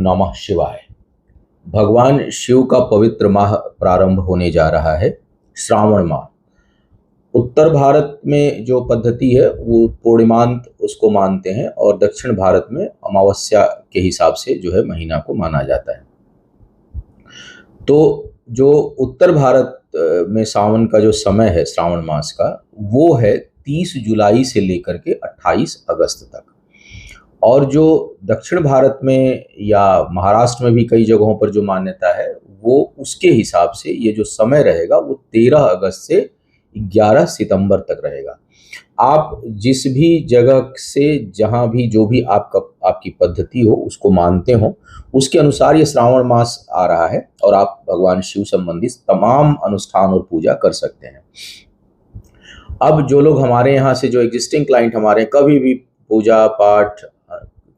नमः शिवाय। भगवान शिव का पवित्र माह प्रारंभ होने जा रहा है, श्रावण माह। उत्तर भारत में जो पद्धति है वो पूर्णिमांत उसको मानते हैं और दक्षिण भारत में अमावस्या के हिसाब से जो है महीना को माना जाता है। तो जो उत्तर भारत में सावन का जो समय है श्रावण मास का, वो है 30 जुलाई से लेकर के 28 अगस्त तक। और जो दक्षिण भारत में या महाराष्ट्र में भी कई जगहों पर जो मान्यता है, वो उसके हिसाब से ये जो समय रहेगा वो 13 अगस्त से 11 सितंबर तक रहेगा। आप जिस भी जगह से जहाँ भी जो भी आपकी पद्धति हो उसको मानते हो, उसके अनुसार ये श्रावण मास आ रहा है और आप भगवान शिव संबंधित तमाम अनुष्ठान और पूजा कर सकते हैं। अब जो लोग हमारे यहाँ से जो एग्जिस्टिंग क्लाइंट हमारे कभी भी पूजा पाठ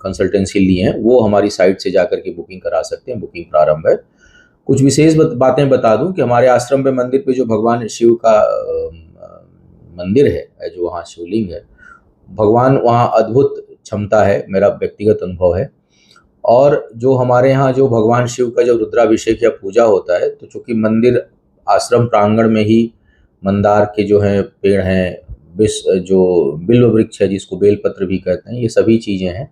कंसल्टेंसी लिए हैं, वो हमारी साइट से जाकर के बुकिंग करा सकते हैं। बुकिंग प्रारंभ है। कुछ विशेष बातें बता दूं कि हमारे आश्रम पे मंदिर पे जो भगवान शिव का मंदिर है, जो वहाँ शिवलिंग है, भगवान वहाँ अद्भुत क्षमता है, मेरा व्यक्तिगत अनुभव है। और जो हमारे यहाँ जो भगवान शिव का जो रुद्राभिषेक या पूजा होता है, तो चूँकि मंदिर आश्रम प्रांगण में ही मंदार के जो हैं पेड़ हैं, जो बिल्व वृक्ष है जिसको बेलपत्र भी कहते हैं, ये सभी चीज़ें हैं।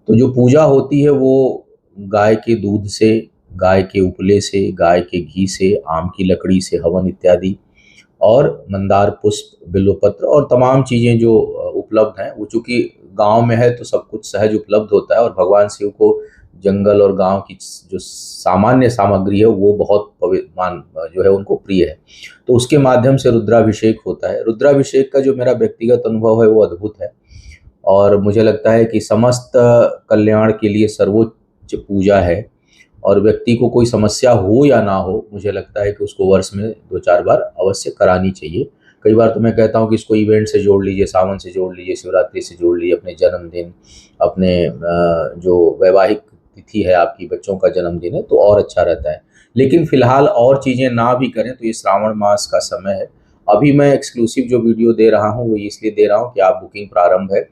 तो जो पूजा होती है वो गाय के दूध से, गाय के उपले से, गाय के घी से, आम की लकड़ी से हवन इत्यादि, और मंदार पुष्प, बिल्वपत्र और तमाम चीज़ें जो उपलब्ध हैं, वो चूँकि गांव में है तो सब कुछ सहज उपलब्ध होता है। और भगवान शिव को जंगल और गांव की जो सामान्य सामग्री है वो बहुत पवित्र जो है उनको प्रिय है। तो उसके माध्यम से रुद्राभिषेक होता है। रुद्राभिषेक का जो मेरा व्यक्तिगत अनुभव है वो अद्भुत है और मुझे लगता है कि समस्त कल्याण के लिए सर्वोच्च पूजा है। और व्यक्ति को कोई समस्या हो या ना हो, मुझे लगता है कि उसको वर्ष में 2-4 बार अवश्य करानी चाहिए। कई बार तो मैं कहता हूँ कि इसको इवेंट से जोड़ लीजिए, सावन से जोड़ लीजिए, शिवरात्रि से जोड़ लीजिए, अपने जन्मदिन, अपने जो वैवाहिक तिथि है, आपकी बच्चों का जन्मदिन है, तो और अच्छा रहता है। लेकिन फिलहाल और चीज़ें ना भी करें तो ये श्रावण मास का समय है। अभी मैं एक्सक्लूसिव जो वीडियो दे रहा हूँ वो इसलिए दे रहा हूँ कि आप बुकिंग प्रारंभ है।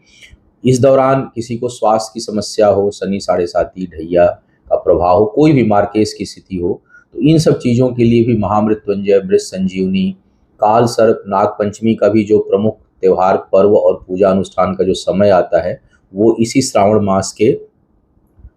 इस दौरान किसी को स्वास्थ्य की समस्या हो, शनि 7.5 ढैया का प्रभाव हो, कोई भी मार्केस की स्थिति हो, तो इन सब चीज़ों के लिए भी महामृत्युंजय, मृत संजीवनी, काल सर्प, नाग पंचमी का भी जो प्रमुख त्यौहार, पर्व और पूजा अनुष्ठान का जो समय आता है वो इसी श्रावण मास के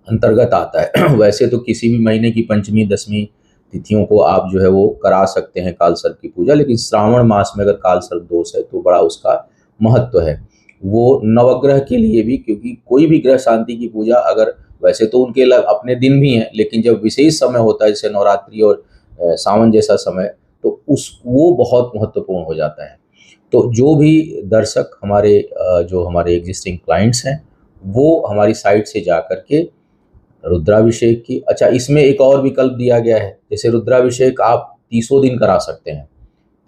अंतर्गत आता है। वैसे तो किसी भी महीने की पंचमी, दसवीं तिथियों को आप जो है वो करा सकते हैं काल सर्प की पूजा, लेकिन श्रावण मास में अगर काल सर्प दोष है तो बड़ा उसका महत्व है। वो नवग्रह के लिए भी, क्योंकि कोई भी ग्रह शांति की पूजा अगर, वैसे तो उनके अपने दिन भी हैं, लेकिन जब विशेष समय होता है जैसे नवरात्रि और सावन जैसा समय, तो वो बहुत महत्वपूर्ण हो जाता है। तो जो भी दर्शक हमारे जो हमारे एग्जिस्टिंग क्लाइंट्स हैं, वो हमारी साइट से जा कर के रुद्राभिषेक की, अच्छा इसमें एक और विकल्प दिया गया है, जैसे रुद्राभिषेक आप 30 दिन करा सकते हैं।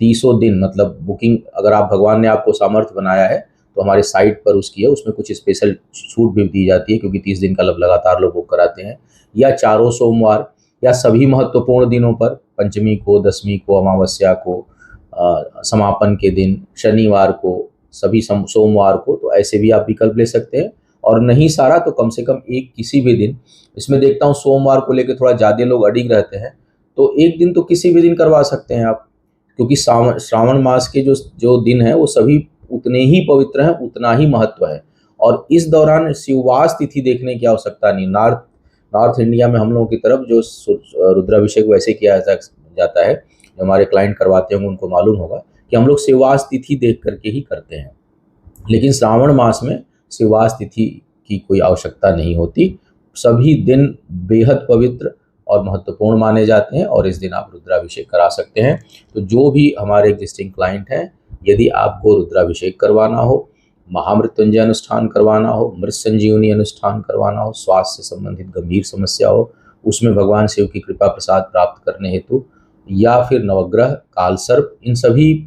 30 दिन मतलब बुकिंग, अगर आप भगवान ने आपको सामर्थ्य बनाया है तो हमारे साइट पर उसकी है, उसमें कुछ स्पेशल छूट भी दी जाती है, क्योंकि 30 दिन का लगातार लोग बुक कराते हैं। या चारों सोमवार या सभी महत्वपूर्ण दिनों पर, पंचमी को, दसवीं को, अमावस्या को, समापन के दिन, शनिवार को, सभी सोमवार को, तो ऐसे भी आप विकल्प ले सकते हैं। और नहीं सारा तो कम से कम एक किसी भी दिन, इसमें देखता हूँ सोमवार को लेकर थोड़ा ज़्यादा लोग अडिग रहते हैं, तो एक दिन तो किसी भी दिन करवा सकते हैं आप, क्योंकि श्रावण मास के जो दिन हैं वो सभी उतने ही पवित्र हैं, उतना ही महत्व है। और इस दौरान शिववास तिथि देखने की आवश्यकता नहीं। नॉर्थ इंडिया में हम लोगों की तरफ जो रुद्राभिषेक वैसे किया जाता है, जो हमारे क्लाइंट करवाते होंगे उनको मालूम होगा कि हम लोग शिववास तिथि देख करके ही करते हैं। लेकिन श्रावण मास में शिववास तिथि की कोई आवश्यकता नहीं होती। सभी दिन बेहद पवित्र और महत्वपूर्ण माने जाते हैं और इस दिन आप रुद्राभिषेक करा सकते हैं। तो जो भी हमारे एग्जिस्टिंग क्लाइंट हैं, यदि आपको रुद्राभिषेक करवाना हो, महामृत्युंजय अनुष्ठान करवाना हो, मृत संजीवनी अनुष्ठान करवाना हो, स्वास्थ्य से संबंधित गंभीर समस्या हो, उसमें भगवान शिव की कृपा प्रसाद प्राप्त करने हेतु, या फिर नवग्रह, काल सर्प, ये सभी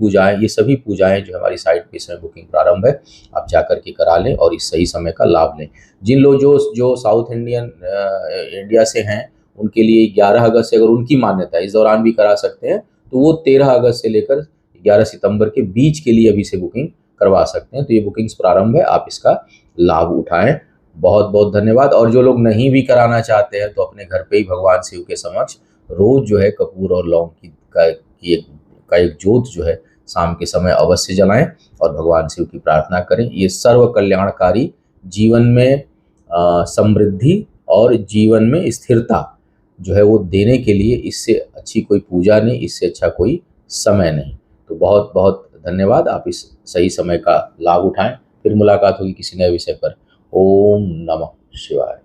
पूजाएं जो हमारी साइट पे समय बुकिंग प्रारंभ है, आप जाकर के करा लें और इस सही समय का लाभ लें। जिन लोग जो साउथ इंडिया से हैं, उनके लिए 11 अगस्त से अगर उनकी मान्यता है, इस दौरान भी करा सकते हैं, तो वो 13 अगस्त से लेकर 11 सितंबर के बीच के लिए अभी से बुकिंग करवा सकते हैं। तो ये बुकिंग्स प्रारंभ है, आप इसका लाभ उठाएं। बहुत बहुत धन्यवाद। और जो लोग नहीं भी कराना चाहते हैं तो अपने घर पे ही भगवान शिव के समक्ष रोज जो है कपूर और लौंग का एक जोत जो है शाम के समय अवश्य जलाएं और भगवान शिव की प्रार्थना करें। ये सर्व कल्याणकारी, जीवन में समृद्धि और जीवन में स्थिरता जो है वो देने के लिए इससे अच्छी कोई पूजा नहीं, इससे अच्छा कोई समय नहीं। तो बहुत बहुत धन्यवाद। आप इस सही समय का लाभ उठाएं। फिर मुलाकात होगी किसी नए विषय पर। ओम नमः शिवाय।